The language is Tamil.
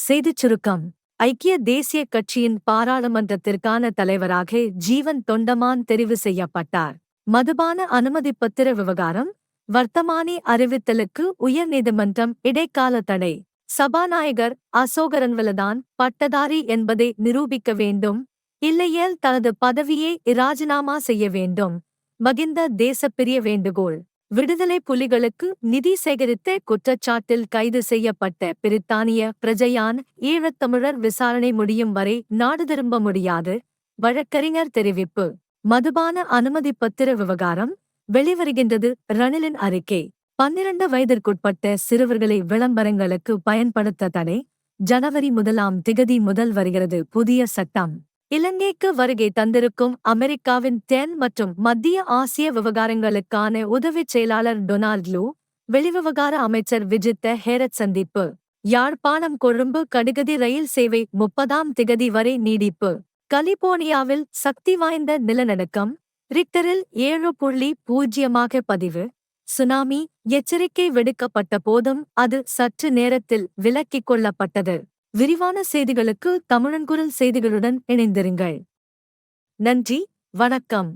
செய்திச் சுருக்கம். ஐக்கிய தேசிய கட்சியின் பாராளுமன்றத்திற்கான தலைவராக ஜீவன் தொண்டமான் தெரிவு செய்யப்பட்டார். மதுபான அனுமதி பத்திர விவகாரம். வர்த்தமானி அறிவித்தலுக்கு உயர்நீதிமன்றம் இடைக்கால தடை. சபாநாயகர் அசோகரன்வலதான் பட்டதாரி என்பதை நிரூபிக்க வேண்டும். இல்லையேல் தனது பதவியை இராஜினாமா செய்ய வேண்டும். மகிந்த தேசப்பிரிய வேண்டுகோள். விடுதலை புலிகளுக்கு நிதி சேகரித்த குற்றச்சாட்டில் கைது செய்யப்பட்ட பிரித்தானிய பிரஜையான் ஈழத்தமிழர் விசாரணை முடியும் வரை நாடு திரும்ப முடியாது. வழக்கறிஞர் தெரிவிப்பு. மதுபான அனுமதி பத்திர விவகாரம். வெளிவருகின்றது ரணிலின் அறிக்கை. 12 வயதிற்குட்பட்ட சிறுவர்களை விளம்பரங்களுக்கு பயன்படுத்த தடை. ஜனவரி 1 முதல் வருகிறது புதிய சட்டம். இலங்கைக்கு வருகை தந்திருக்கும் அமெரிக்காவின் தென் மற்றும் மத்திய ஆசிய விவகாரங்களுக்கான உதவிச் செயலாளர் டொனால்ட் லூ, வெளிவிவகார அமைச்சர் விஜித்த ஹேரத் சந்திப்பு. யாழ்ப்பாணம் கொழும்பு கடிகதி ரயில் சேவை 30 வரை நீடிப்பு. கலிபோர்னியாவில் சக்தி வாய்ந்த நிலநடுக்கம். ரிக்டரில் 7.0 பதிவு. சுனாமி எச்சரிக்கை விடுக்கப்பட்ட போதும் அது சற்று நேரத்தில் விலக்கிக் கொள்ளப்பட்டது. விரிவான செய்திகளுக்கு தமிழன்குரல் செய்திகளுடன் இணைந்திருங்கள். நன்றி, வணக்கம்.